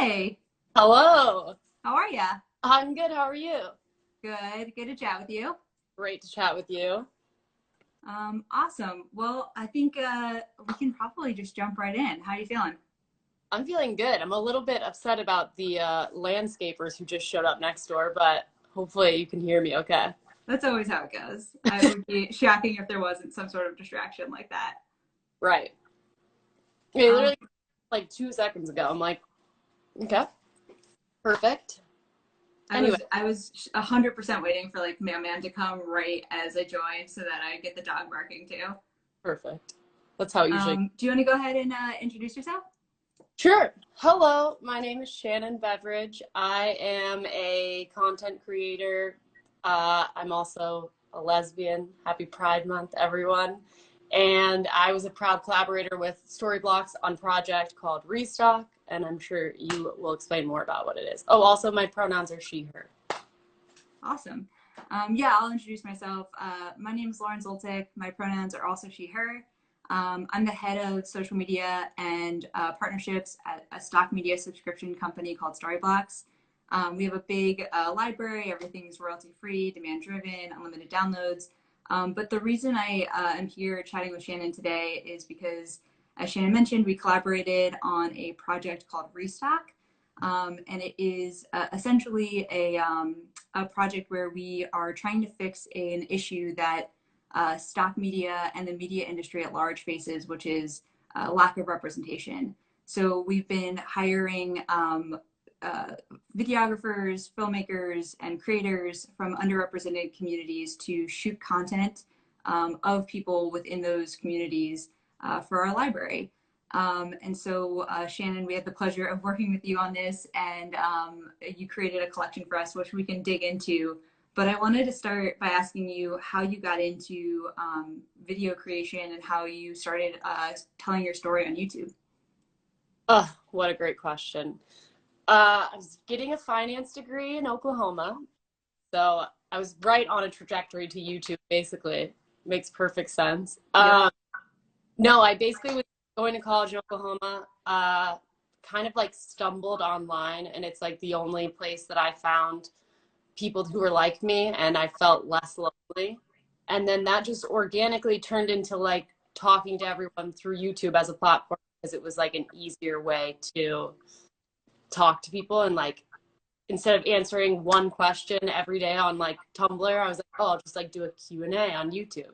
Hey, Hello. how are ya? I'm good. How are you? Good to chat with you. Great to chat with you. Awesome. Well, I think we can probably just jump right in. How are you feeling? I'm feeling good. I'm a little bit upset about the landscapers who just showed up next door, but hopefully you can hear me okay. That's always how it goes. It would be shocking if there wasn't some sort of distraction like that. Right. Okay, Um, literally like 2 seconds ago. I'm like, okay, perfect. I Anyway, was I was 100% waiting for like mailman to come right as I joined so that I get the dog barking too. perfect. That's how it usually. Do you want to go ahead and introduce yourself? Sure. Hello, my name is Shannon Beveridge. I am a content creator. I'm also a lesbian. Happy Pride Month, everyone. And I was a proud collaborator with Storyblocks on a project called Restock, and I'm sure you will explain more about what it is. Oh, also, my pronouns are she, her. Awesome. Yeah, I'll introduce myself. My name is Lauren Zoltik. My pronouns are also she, her. I'm the head of social media and partnerships at a stock media subscription company called Storyblocks. We have a big library. Everything is royalty free, demand driven, unlimited downloads. But the reason I am here chatting with Shannon today is because, as Shannon mentioned, we collaborated on a project called Restock. And it is essentially a project where we are trying to fix an issue that stock media and the media industry at large faces, which is lack of representation. So we've been hiring videographers, filmmakers, and creators from underrepresented communities to shoot content of people within those communities for our library. Shannon, we had the pleasure of working with you on this, and you created a collection for us, which we can dig into. But I wanted to start by asking you how you got into video creation and how you started telling your story on YouTube. Oh, what a great question. I was getting a finance degree in Oklahoma, so I was right on a trajectory to YouTube, basically. Makes perfect sense. Yep. No, I basically was going to college in Oklahoma, kind of like stumbled online, and it's like the only place that I found people who were like me, and I felt less lonely. And then that just organically turned into like talking to everyone through YouTube as a platform because it was like an easier way to talk to people. And like instead of answering one question every day on like Tumblr, I was like, oh, I'll just like do a Q&A on YouTube.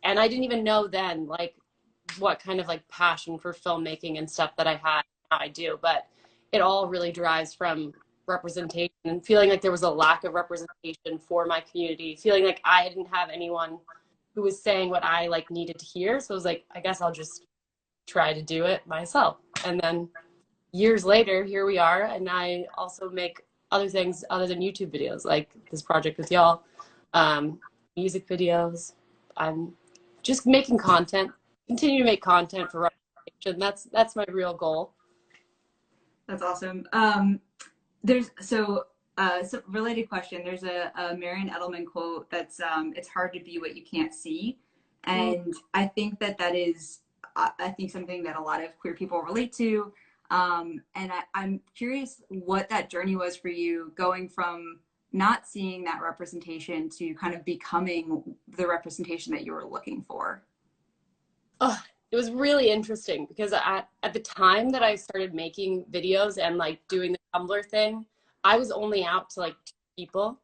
And I didn't even know then like what kind of like passion for filmmaking and stuff that I had, now I do, but it all really derives from representation and feeling like there was a lack of representation for my community, feeling like I didn't have anyone who was saying what I like needed to hear. So I was like, I guess I'll just try to do it myself. And then years later, here we are, and I also make other things other than YouTube videos, like this project with y'all, music videos. I'm just making content, continue to make content for representation. That's my real goal. That's awesome. So related question. There's a Marian Edelman quote that's it's hard to be what you can't see, and I think that is I think something that a lot of queer people relate to. I'm curious what that journey was for you, going from not seeing that representation to kind of becoming the representation that you were looking for. Oh, it was really interesting because at the time that I started making videos and like doing the Tumblr thing, I was only out to like 2 people.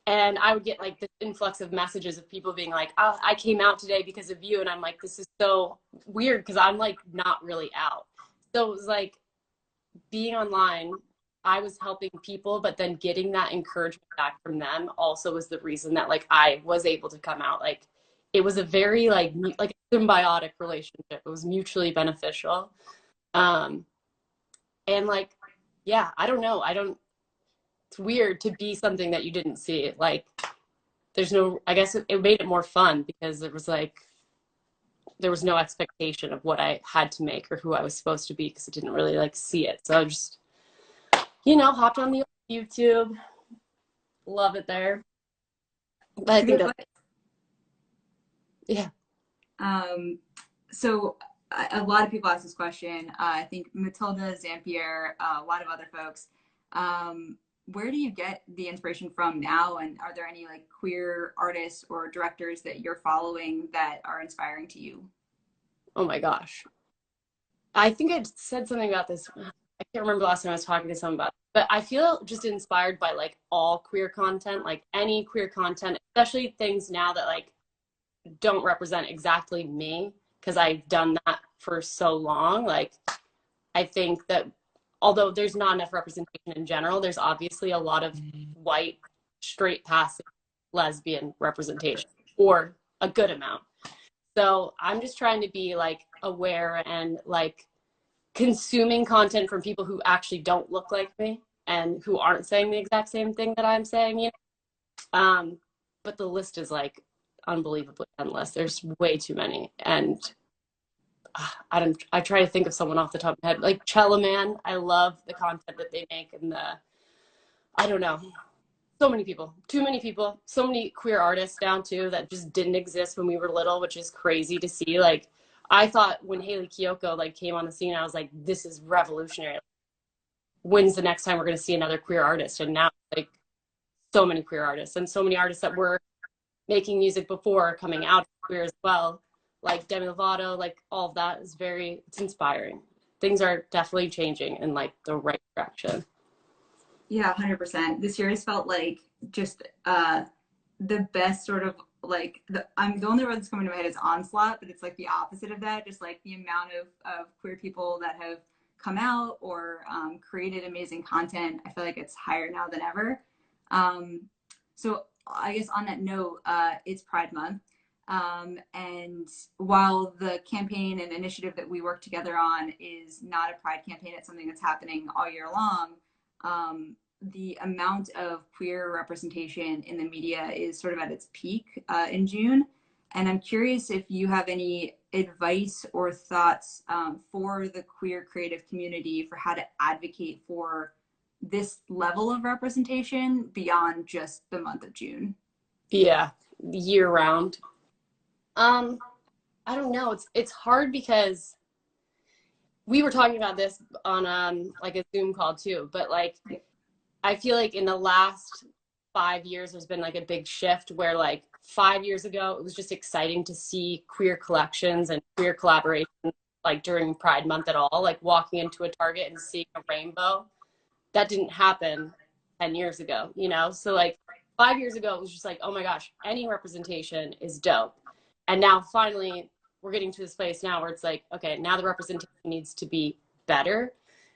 And I would get like this influx of messages of people being like, oh, I came out today because of you. And I'm like, this is so weird because I'm like not really out. So it was like being online, I was helping people, but then getting that encouragement back from them also was the reason that like I was able to come out. Like it was a very like a symbiotic relationship. It was mutually beneficial. Um, and like, yeah, I don't know. It's weird to be something that you didn't see. Like there's no, I guess it made it more fun because it was like, there was no expectation of what I had to make or who I was supposed to be because I didn't really like see it. So I just, hopped on the YouTube, love it there. But It's I a think good that, place. yeah. Um, so a lot of people ask this question. I think Matilda, Zampier, a lot of other folks. Where do you get the inspiration from now? And are there any like queer artists or directors that you're following that are inspiring to you? Oh my gosh. I think I said something about this. I can't remember the last time I was talking to someone about it, but I feel just inspired by like all queer content, like any queer content, especially things now that like don't represent exactly me, because I've done that for so long. Like, I think that although there's not enough representation in general, there's obviously a lot of white, straight passing lesbian representation, or a good amount. So I'm just trying to be like aware and like consuming content from people who actually don't look like me and who aren't saying the exact same thing that I'm saying, you know? But the list is like unbelievably endless. There's way too many. And I try to think of someone off the top of my head. Like Cello Man, I love the content that they make, and I don't know. So many people, too many people, so many queer artists down too that just didn't exist when we were little, which is crazy to see. Like, I thought when Haley Kiyoko like came on the scene, I was like, this is revolutionary. When's the next time we're going to see another queer artist? And now like so many queer artists, and so many artists that were making music before coming out queer as well, like Demi Lovato, like all of that is it's inspiring. Things are definitely changing in like the right direction. Yeah, 100%. This year has felt like just the best sort of like the only word that's coming to my head is onslaught, but it's like the opposite of that. Just like the amount of queer people that have come out or created amazing content. I feel like it's higher now than ever. So I guess on that note, it's Pride Month. And while the campaign and initiative that we work together on is not a Pride campaign, it's something that's happening all year long. The amount of queer representation in the media is sort of at its peak in June. And I'm curious if you have any advice or thoughts for the queer creative community for how to advocate for this level of representation beyond just the month of June. Yeah, year round. I don't know. It's hard because we were talking about this on like a Zoom call too, but like I feel like in the last 5 years there's been like a big shift where like 5 years ago it was just exciting to see queer collections and queer collaboration like during Pride Month at all, like walking into a Target and seeing a rainbow. That didn't happen 10 years ago, you know? So like 5 years ago it was just like, oh my gosh, any representation is dope. And now finally we're getting to this place now where it's like, okay, now the representation needs to be better.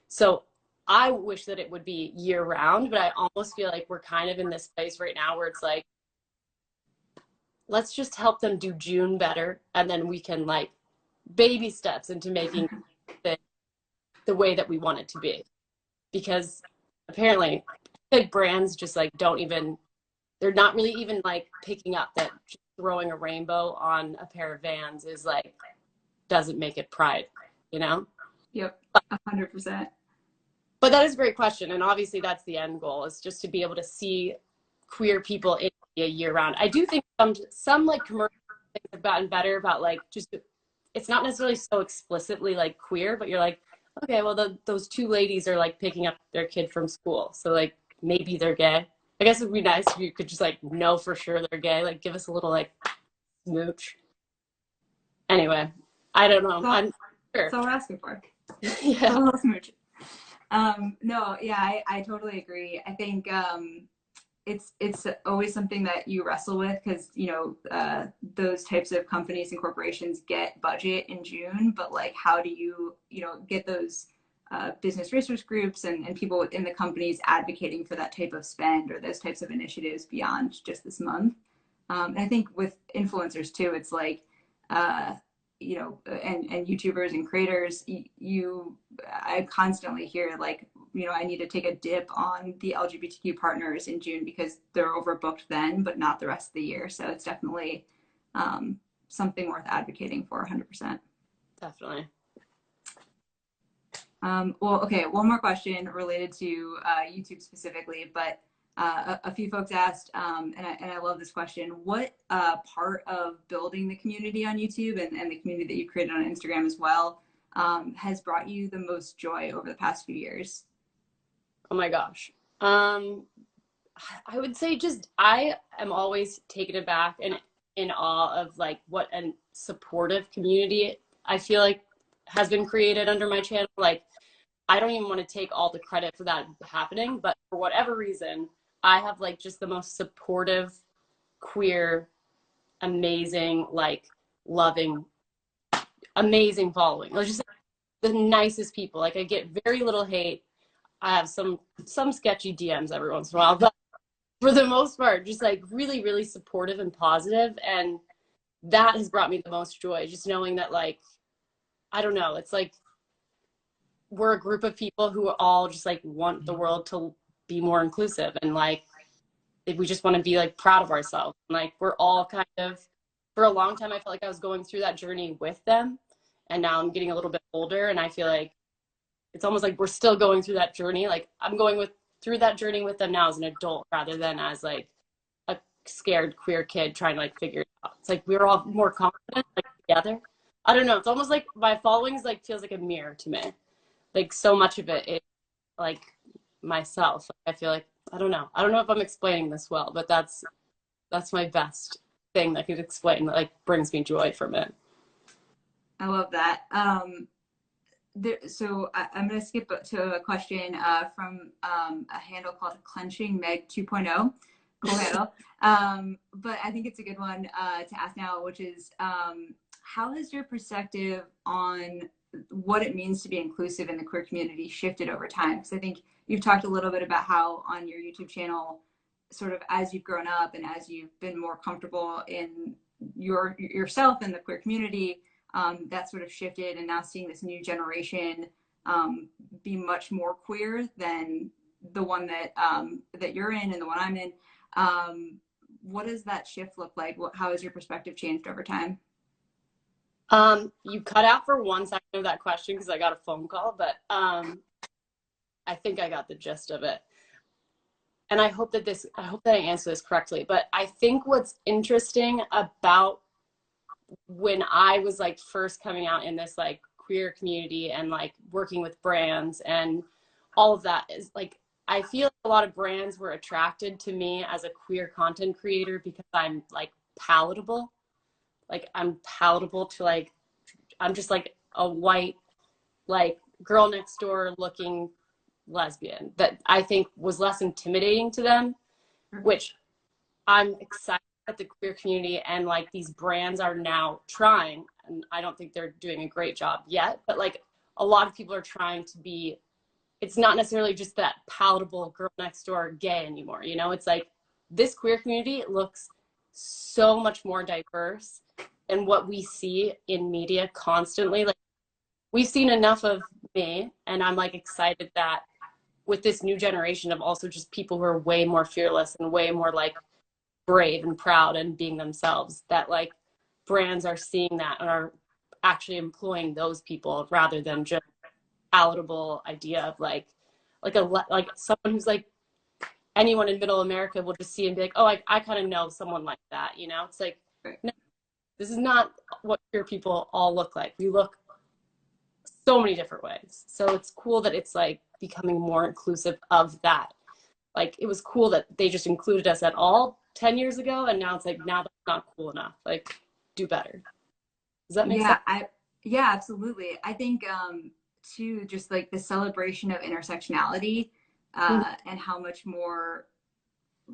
So I wish that it would be year round, but I almost feel like we're kind of in this place right now where it's like, let's just help them do June better. And then we can like baby steps into making it the way that we want it to be. Because apparently big brands just like they're not really even like picking up that just throwing a rainbow on a pair of Vans is like, doesn't make it Pride, you know? Yep, 100%. But that is a great question. And obviously that's the end goal, is just to be able to see queer people in media year round. I do think some like commercial things have gotten better about like just, it's not necessarily so explicitly like queer, but you're like, okay, well those two ladies are like picking up their kid from school. So like maybe they're gay. I guess it'd be nice if you could just like know for sure they're gay, like give us a little like smooch. Anyway, I don't know. I'm sure. That's all we're asking for. Yeah. A little smooch. No, yeah, I totally agree. I think it's always something that you wrestle with because those types of companies and corporations get budget in June, but like how do you get those business resource groups and people within the companies advocating for that type of spend or those types of initiatives beyond just this month. And I think with influencers too, it's like and YouTubers and creators, I constantly hear like, I need to take a dip on the LGBTQ partners in June because they're overbooked then, but not the rest of the year. So it's definitely something worth advocating for 100%. Definitely. Well, okay, one more question related to YouTube specifically, but A few folks asked, and I love this question, what part of building the community on YouTube and the community that you created on Instagram as well has brought you the most joy over the past few years? Oh my gosh. I would say just I am always taken aback and in awe of like what a supportive community I feel like has been created under my channel. Like I don't even want to take all the credit for that happening, but for whatever reason, I have like just the most supportive, queer, amazing, like loving, amazing following. Like just the nicest people. Like I get very little hate. I have some sketchy DMs every once in a while, but for the most part, just like really, really supportive and positive. And that has brought me the most joy. Just knowing that like, I don't know, it's like we're a group of people who are all just like want the world to be more inclusive, and like we just want to be like proud of ourselves. And like we're all kind of, for a long time I felt like I was going through that journey with them, and now I'm getting a little bit older and I feel like it's almost like we're still going through that journey. Like I'm going through that journey with them now as an adult rather than as like a scared queer kid trying to like figure it out. It's like we're all more confident like together. I don't know, it's almost like my following is like feels like a mirror to me. Like so much of it is like myself. I feel like I don't know if I'm explaining this well, but that's my best thing that could explain that like brings me joy from it. I love that. So I'm going to skip to a question from a handle called Clenching Meg 2.0. Cool handle. But I think it's a good one to ask now, which is how has your perspective on what it means to be inclusive in the queer community shifted over time? Because I think you've talked a little bit about how on your YouTube channel, sort of as you've grown up and as you've been more comfortable in yourself and the queer community, that sort of shifted, and now seeing this new generation be much more queer than the one that you're in and the one I'm in. What does that shift look like? How has your perspective changed over time? You cut out for 1 second of that question because I got a phone call, but I think I got the gist of it. And I hope that I answer this correctly, but I think what's interesting about when I was like first coming out in this like queer community and like working with brands and all of that is like, I feel a lot of brands were attracted to me as a queer content creator because I'm like palatable. Like I'm palatable to like, I'm just like a white, like girl next door looking lesbian that I think was less intimidating to them, which I'm excited that the queer community and like these brands are now trying, and I don't think they're doing a great job yet, but like a lot of people are trying to be, it's not necessarily just that palatable girl next door gay anymore, you know? It's like this queer community looks so much more diverse than what we see in media constantly. Like we've seen enough of me, and I'm like excited that with this new generation of also just people who are way more fearless and way more like brave and proud and being themselves, that like brands are seeing that and are actually employing those people rather than just palatable idea of like someone who's like anyone in middle America will just see and be like, oh, I kind of know someone like that, you know? It's like, no, this is not what queer people all look like. We look so many different ways. So it's cool that it's like becoming more inclusive of that. Like it was cool that they just included us at all 10 years ago, and now it's like, now that's not cool enough. Like do better. Does that make sense? Yeah, absolutely. I think too, just like the celebration of intersectionality and how much more,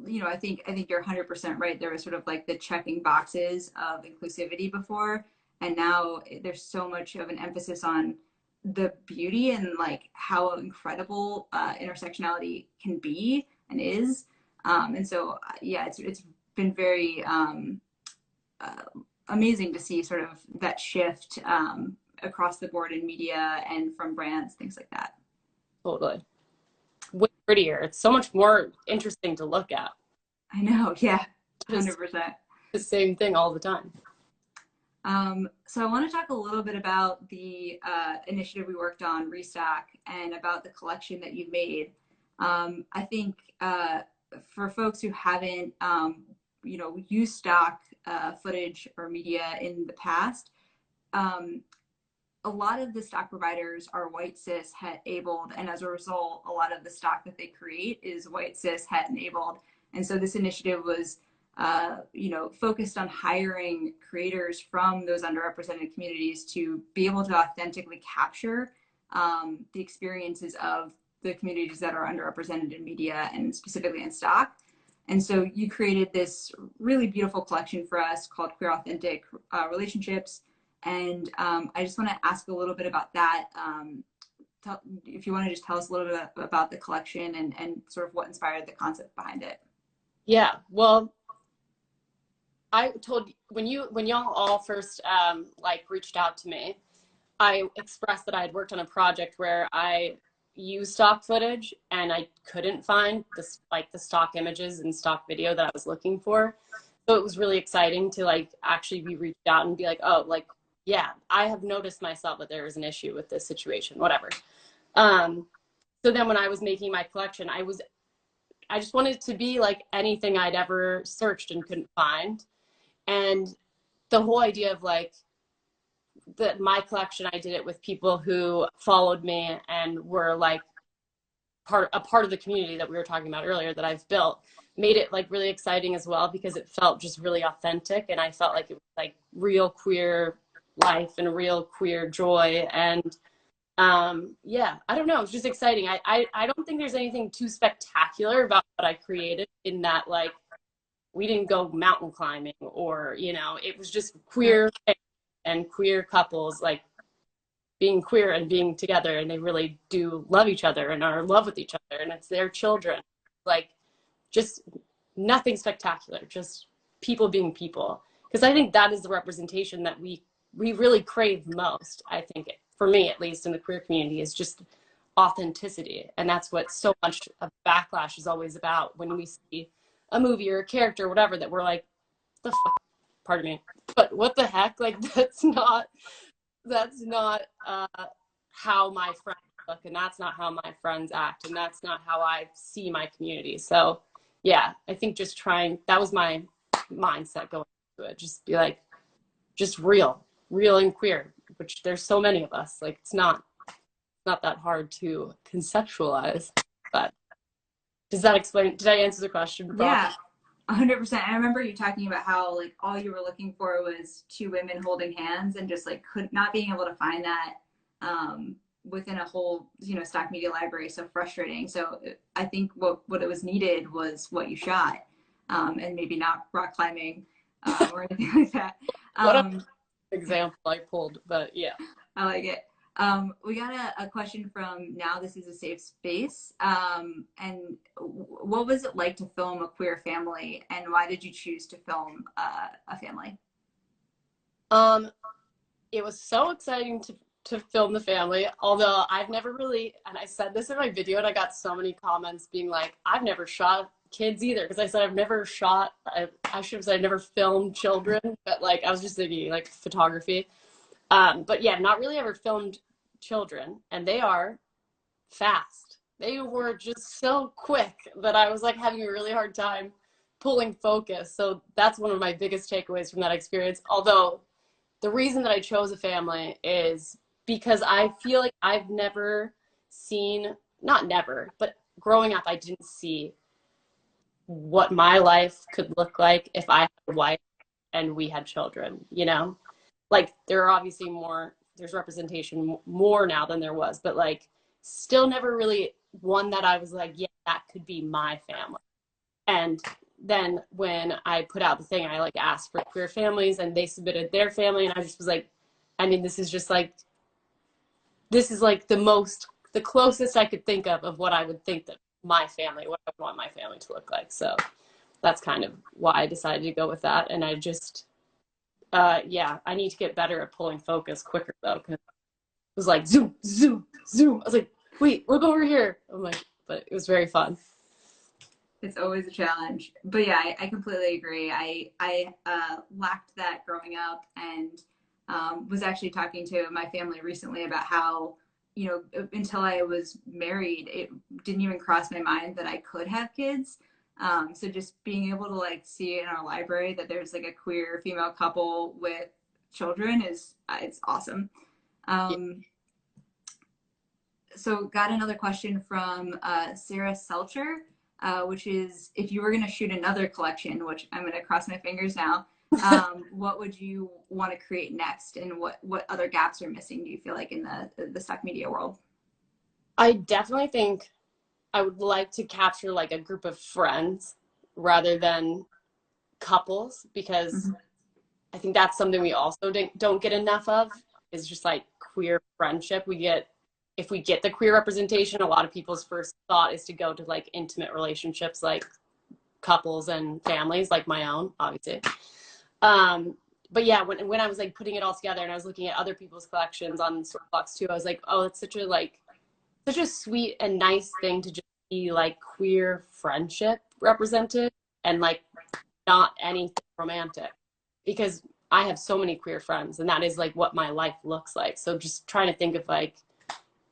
you know, I think you're 100% right. There was sort of like the checking boxes of inclusivity before, and now there's so much of an emphasis on the beauty and like how incredible intersectionality can be and is. And so, yeah, it's been very amazing to see sort of that shift across the board in media and from brands, things like that. Totally. Way prettier. It's so much more interesting to look at. I know. Yeah. 100%. The same thing all the time. So I want to talk a little bit about the initiative we worked on, Restock, and about the collection that you've made. I think for folks who haven't, you know, used stock footage or media in the past, a lot of the stock providers are white cis het abled, and as a result, a lot of the stock that they create is white cis het enabled. And so this initiative was, you know, focused on hiring creators from those underrepresented communities to be able to authentically capture the experiences of the communities that are underrepresented in media and specifically in stock. And so you created this really beautiful collection for us called Queer Authentic Relationships. And I just want to ask a little bit about that. If you want to just tell us a little bit about the collection and sort of what inspired the concept behind it. Yeah, well, I told when y'all all first like reached out to me, I expressed that I had worked on a project where I used stock footage and I couldn't find the stock images and stock video that I was looking for. So it was really exciting to like actually be reached out and be like, oh, like, yeah, I have noticed myself that there is an issue with this situation, whatever. So then when I was making my collection, I just wanted it to be like anything I'd ever searched and couldn't find. And the whole idea of like my collection, I did it with people who followed me and were like a part of the community that we were talking about earlier that I've built, made it like really exciting as well, because it felt just really authentic. And I felt like it was like real queer life and real queer joy. And yeah, I don't know, it was just exciting. I don't think there's anything too spectacular about what I created, in that like we didn't go mountain climbing, or, you know, it was just queer and queer couples like being queer and being together, and they really do love each other and are in love with each other, and it's their children. Like, just nothing spectacular, just people being people. Because I think that is the representation that we really crave most. I think, for me at least, in the queer community, is just authenticity. And that's what so much of backlash is always about, when we see a movie or a character or whatever that we're like, the fuck, pardon me, but what the heck, like that's not how my friends look, and that's not how my friends act, and that's not how I see my community. So yeah, I think just that was my mindset going into it, just be like, just real and queer, which there's so many of us, like it's not that hard to conceptualize. But did I answer the question properly? Yeah, 100%. I remember you talking about how like all you were looking for was two women holding hands, and just like not being able to find that within a whole, you know, stock media library. So frustrating. So I think what it was needed was what you shot, and maybe not rock climbing or anything like that. What an example I pulled, but yeah. I like it. We got a question from Now This Is a Safe Space. And what was it like to film a queer family, and why did you choose to film a family? It was so exciting to film the family, although I've never really, and I said this in my video, and I got so many comments being like, I've never shot kids either, because I said I've never shot, I should have said I've never filmed children, but like I was just thinking like photography. But yeah, not really ever filmed children, and they are fast. They were just so quick that I was like having a really hard time pulling focus. So that's one of my biggest takeaways from that experience. Although the reason that I chose a family is because I feel like I've never seen, not never, but growing up, I didn't see what my life could look like if I had a wife and we had children, you know? Like, there are obviously there's representation more now than there was, but like still never really one that I was like, yeah, that could be my family. And then when I put out the thing, I like asked for queer families, and they submitted their family, and I just was like, I mean, this is like the closest I could think of what I would think that what I would want my family to look like. So that's kind of why I decided to go with that. And I just, yeah, I need to get better at pulling focus quicker though, because it was like zoom, zoom, zoom. I was like, wait, look over here. I'm like, but it was very fun. It's always a challenge. But yeah, I completely agree. I lacked that growing up, and was actually talking to my family recently about how, you know, until I was married, it didn't even cross my mind that I could have kids. So just being able to like see in our library that there's like a queer female couple with children is it's awesome. Yeah. So got another question from Sarah Selcher, which is if you were going to shoot another collection, which I'm going to cross my fingers now, what would you want to create next, and what other gaps are missing, do you feel like, in the stock media world? I definitely think I would like to capture like a group of friends rather than couples, because Mm-hmm. I think that's something we also don't get enough of, is just like queer friendship. If we get the queer representation, a lot of people's first thought is to go to like intimate relationships, like couples and families, like my own, obviously. But yeah, when I was like putting it all together and I was looking at other people's collections on Storyblocks too, I was like, oh, it's such a sweet and nice thing to just be like queer friendship represented, and like not anything romantic, because I have so many queer friends and that is like what my life looks like. So just trying to think of like,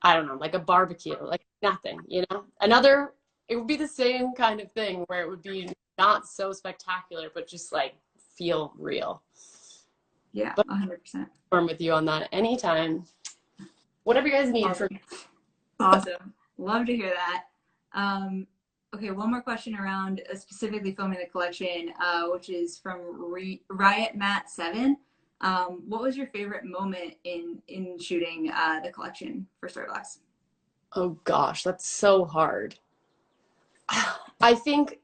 I don't know, like a barbecue, like nothing, you know? It would be the same kind of thing where it would be not so spectacular, but just like feel real. Yeah, But 100%. I'm with you on that anytime. Whatever you guys need from. Awesome. Love to hear that. Okay, one more question around specifically filming the collection, which is from Riot Matt 7. What was your favorite moment in shooting the collection for Storyblocks? Oh gosh, that's so hard. I think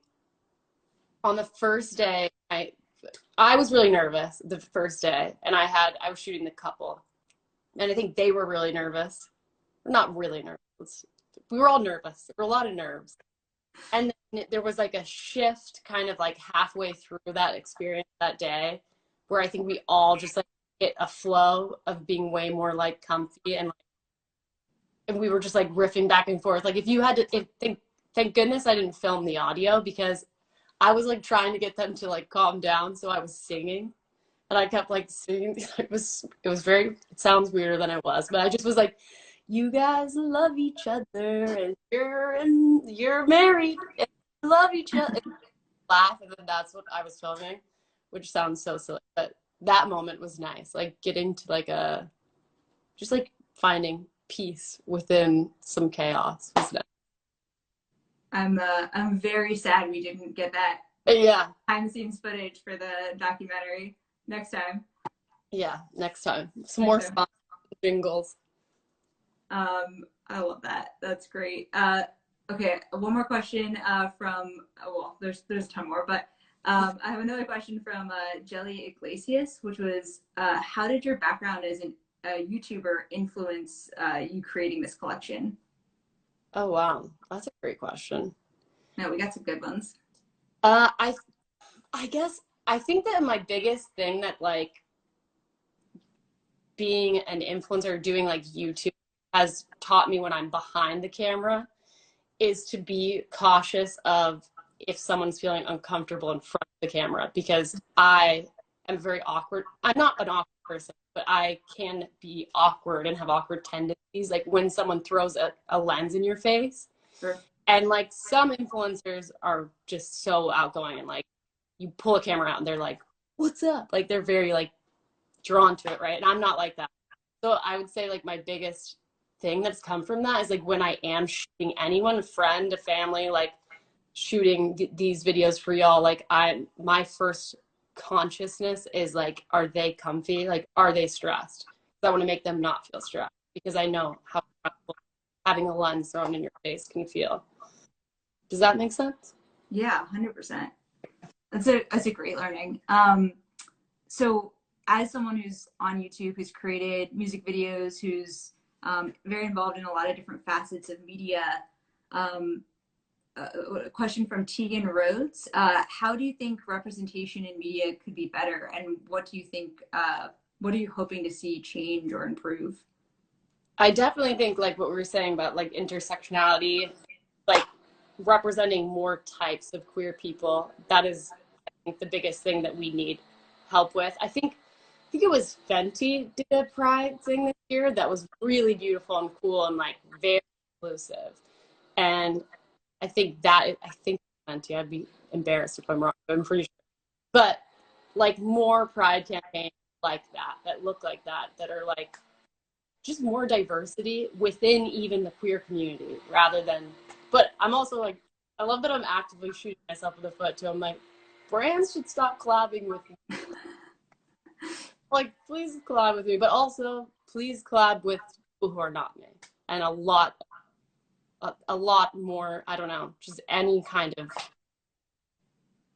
on the first day, I was really nervous the first day, and I was shooting the couple, and I think they were really nervous. Not really nervous. We were all nervous. There were a lot of nerves. And then there was like a shift kind of like halfway through that experience that day, where I think we all just like hit a flow of being way more like comfy, and we were just like riffing back and forth. Like if you had to, thank goodness I didn't film the audio, because I was like trying to get them to like calm down. So I was singing, and I kept like singing. It sounds weirder than it was, but I just was like, you guys love each other, and you're married and you love each other. And laugh, and then that's what I was filming, which sounds so silly, but that moment was nice. Like getting to like just like finding peace within some chaos was nice. I'm very sad we didn't get that Yeah. behind the scenes footage for the documentary. Next time. Yeah, next time. Some more fun jingles. I love that. That's great. Okay, one more question from well, there's a ton more, but I have another question from Jelly Iglesias, which was how did your background as a YouTuber influence you creating this collection? Oh wow, that's a great question. No, we got some good ones. I guess I think that my biggest thing that like being an influencer, doing like YouTube, has taught me when I'm behind the camera is to be cautious of if someone's feeling uncomfortable in front of the camera, because I am very awkward. I'm not an awkward person, but I can be awkward and have awkward tendencies, like when someone throws a lens in your face. Sure. And like some influencers are just so outgoing, and like you pull a camera out and they're like, what's up? Like they're very like drawn to it, right? And I'm not like that. So I would say like my biggest thing that's come from that is like when I am shooting anyone, a friend, a family, like shooting these videos for y'all, like my first consciousness is like, are they comfy? Like, are they stressed? Because I want to make them not feel stressed, because I know how stressful having a lens thrown in your face can feel. Does that make sense? Yeah, 100%. That's a great learning. So as someone who's on YouTube, who's created music videos, who's very involved in a lot of different facets of media, a question from Tegan Rhodes. How do you think representation in media could be better? And what do you think, what are you hoping to see change or improve? I definitely think like what we were saying about like intersectionality, like representing more types of queer people, that is, I think, the biggest thing that we need help with. I think it was Fenty did a Pride thing this year that was really beautiful and cool and like very inclusive. And I think mentee. I'd be embarrassed if I'm wrong, but I'm pretty sure. But like more pride campaigns like that look like that are like just more diversity within even the queer community rather than, but I'm also like, I love that I'm actively shooting myself in the foot too. I'm like, brands should stop collabing with me. Like, please collab with me, but also please collab with people who are not me. And a lot more, I don't know, just any kind of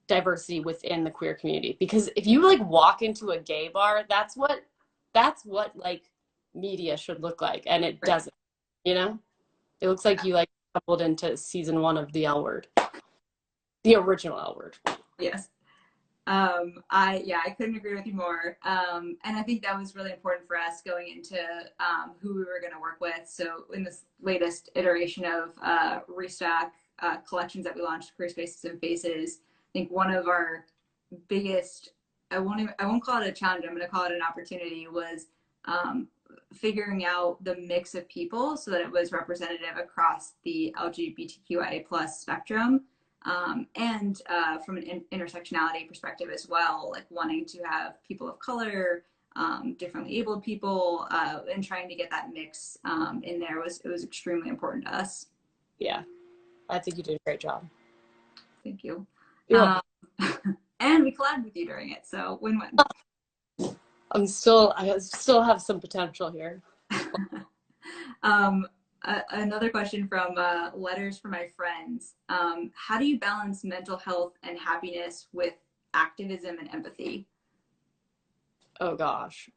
diversity within the queer community. Because if you like walk into a gay bar, that's what like media should look like. And it doesn't, you know? It looks like you like stumbled into season 1 of the L Word. The original L Word. Yes. I couldn't agree with you more. And I think that was really important for us going into who we were going to work with. So in this latest iteration of Restock collections that we launched, Queer Spaces and Faces, I think one of our biggest, I won't call it a challenge, I'm going to call it an opportunity, was figuring out the mix of people so that it was representative across the LGBTQIA plus spectrum. And from an intersectionality perspective as well, like wanting to have people of color, differently abled people, and trying to get that mix in there it was extremely important to us. Yeah, I think you did a great job. Thank you. And we collabed with you during it, so win-win. I still have some potential here. Another question from Letters from My Friends. How do you balance mental health and happiness with activism and empathy? Oh gosh.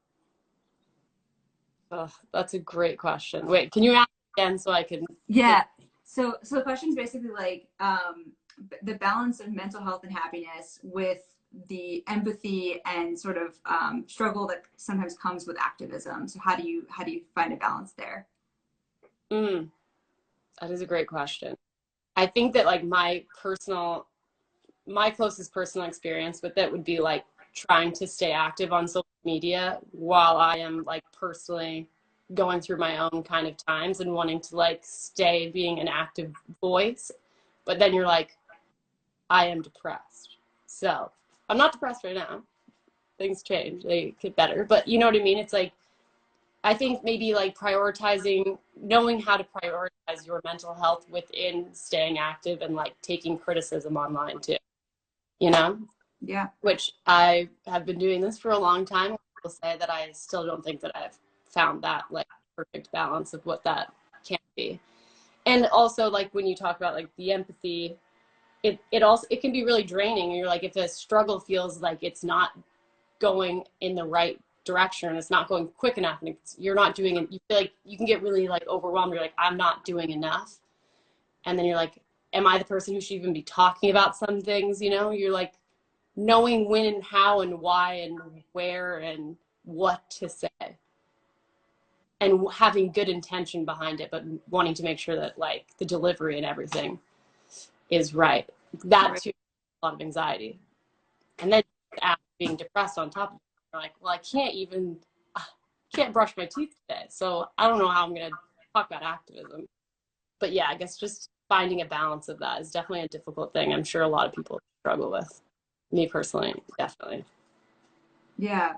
Oh, that's a great question. Wait, can you ask again so I can? Yeah. So the question is basically like the balance of mental health and happiness with the empathy and sort of struggle that sometimes comes with activism. So how do you find a balance there? That is a great question. I think that like my closest personal experience with it would be like trying to stay active on social media while I am like personally going through my own kind of times and wanting to like stay being an active voice. But then you're like, I am depressed. So I'm not depressed right now. Things change, they get better. But you know what I mean? It's like, I think maybe like knowing how to prioritize your mental health within staying active and like taking criticism online too, you know? Yeah. Which I have been doing this for a long time. I will say that I still don't think that I've found that like perfect balance of what that can be. And also like when you talk about like the empathy, it can be really draining. You're like, if a struggle feels like it's not going in the right direction and it's not going quick enough and you're not doing it, you feel like you can get really like overwhelmed. You're like, I'm not doing enough. And then you're like, am I the person who should even be talking about some things? You know, you're like knowing when and how and why and where and what to say and having good intention behind it, but wanting to make sure that like the delivery and everything is right. That too, a lot of anxiety. And then being depressed on top of it, you're like, well, I can't brush my teeth today. So I don't know how I'm going to talk about activism. But yeah, I guess just finding a balance of that is definitely a difficult thing. I'm sure a lot of people struggle with. Me personally, definitely. Yeah,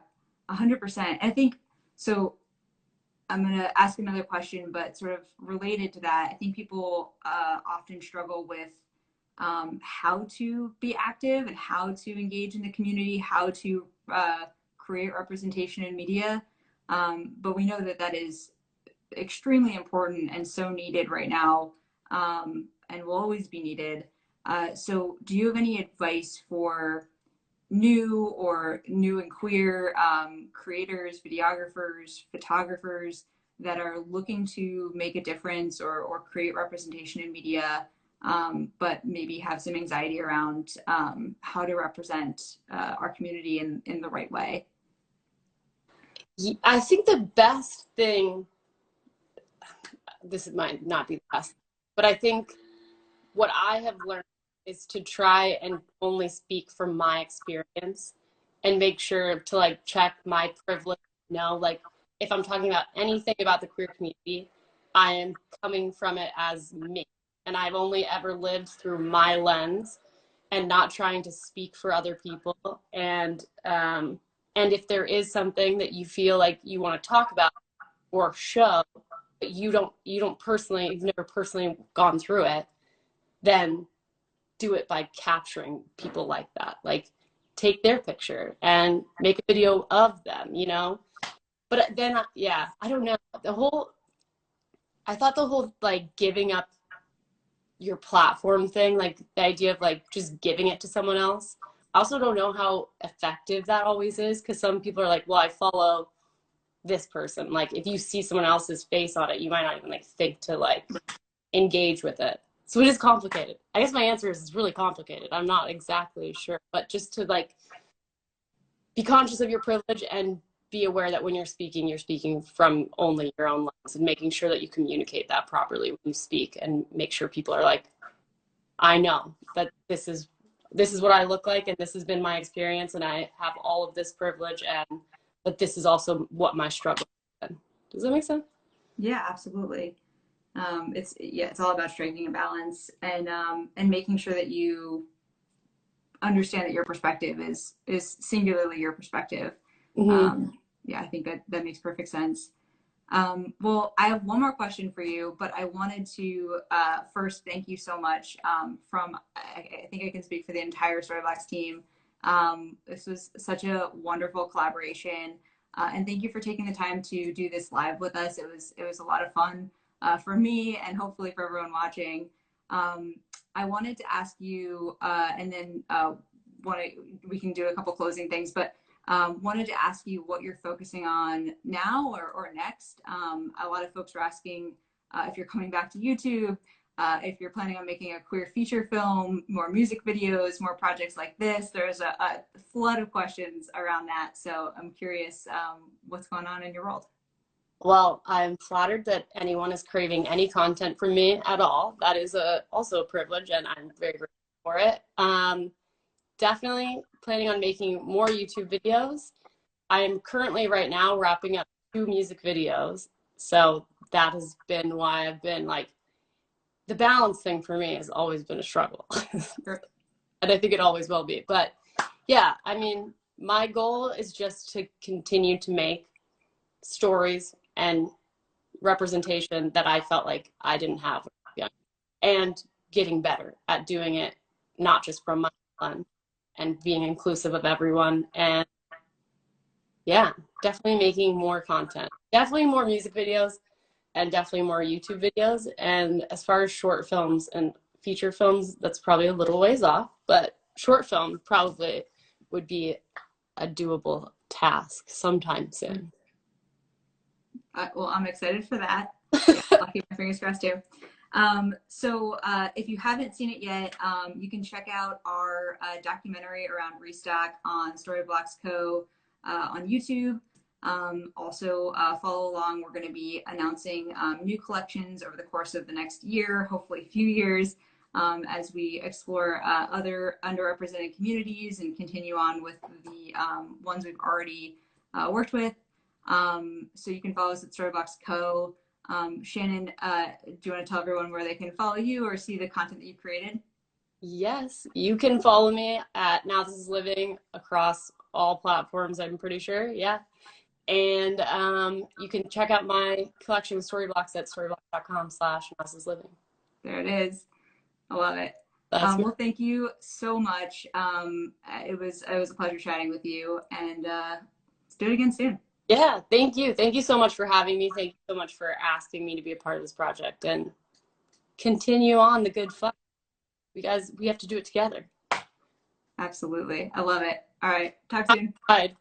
100%. I think so. I'm going to ask another question, but sort of related to that. I think people often struggle with how to be active and how to engage in the community, how to create representation in media. But we know that that is extremely important and so needed right now, and will always be needed. So do you have any advice for new and queer creators, videographers, photographers that are looking to make a difference or create representation in media, but maybe have some anxiety around how to represent our community in the right way? I think the best thing, this might not be the best, but I think what I have learned is to try and only speak from my experience and make sure to like check my privilege. Like if I'm talking about anything about the queer community, I am coming from it as me. And I've only ever lived through my lens. and not trying to speak for other people. And if there is something that you feel like you want to talk about or show, but you don't personally, you've never personally gone through it, then do it by capturing people like that. Like, take their picture and make a video of them, you know? But then, yeah, I don't know. I thought the whole like giving up your platform thing, like the idea of like just giving it to someone else, I also don't know how effective that always is, because some people are like, well, I follow this person. Like, if you see someone else's face on it, you might not even like think to like engage with it. So it is complicated. I guess my answer is it's really complicated. I'm not exactly sure, but just to like be conscious of your privilege and be aware that when you're speaking from only your own lens, and making sure that you communicate that properly when you speak, and make sure people are like, I know that this is what I look like, and this has been my experience, and I have all of this privilege, and but this is also what my struggle has been. Does that make sense? Yeah, absolutely. It's all about striking a balance, and making sure that you understand that your perspective is singularly your perspective. Mm-hmm. Yeah, I think that makes perfect sense. Well, I have one more question for you, but I wanted to first thank you so much. I think I can speak for the entire Storyblocks team. This was such a wonderful collaboration, and thank you for taking the time to do this live with us. It was a lot of fun for me, and hopefully for everyone watching. I wanted to ask you, and then we can do a couple closing things, but wanted to ask you what you're focusing on now or next. A lot of folks were asking if you're coming back to YouTube, if you're planning on making a queer feature film, more music videos, more projects like this. There's a flood of questions around that. So I'm curious what's going on in your world. Well, I'm flattered that anyone is craving any content from me at all. That is also a privilege, and I'm very grateful for it. Definitely planning on making more YouTube videos. I am currently right now wrapping up 2 music videos. So that has been why I've been like, the balance thing for me has always been a struggle. And I think it always will be. But yeah, I mean, my goal is just to continue to make stories and representation that I felt like I didn't have, and getting better at doing it, not just from my fun, and being inclusive of everyone. And yeah, definitely making more content, definitely more music videos, and definitely more YouTube videos. And as far as short films and feature films, that's probably a little ways off, but short film probably would be a doable task sometime soon. Well, I'm excited for that. I'll keep my fingers crossed too. So if you haven't seen it yet, you can check out our documentary around Restock on Storyblocks Co. On YouTube. Also follow along. We're going to be announcing new collections over the course of the next year, hopefully a few years, as we explore other underrepresented communities and continue on with the ones we've already worked with. So you can follow us at Storyblocks Co. Shannon, do you want to tell everyone where they can follow you or see the content that you've created? Yes, you can follow me at Now This Is Living across all platforms, I'm pretty sure. Yeah. And you can check out my collection of Storyblocks at storyblocks.com/nowthisliving. There it is. I love it. Well, thank you so much. It was a pleasure chatting with you, and let's do it again soon. Yeah, thank you. Thank you so much for having me. Thank you so much for asking me to be a part of this project, and continue on the good fight. We have to do it together. Absolutely. I love it. All right. Talk soon. Bye.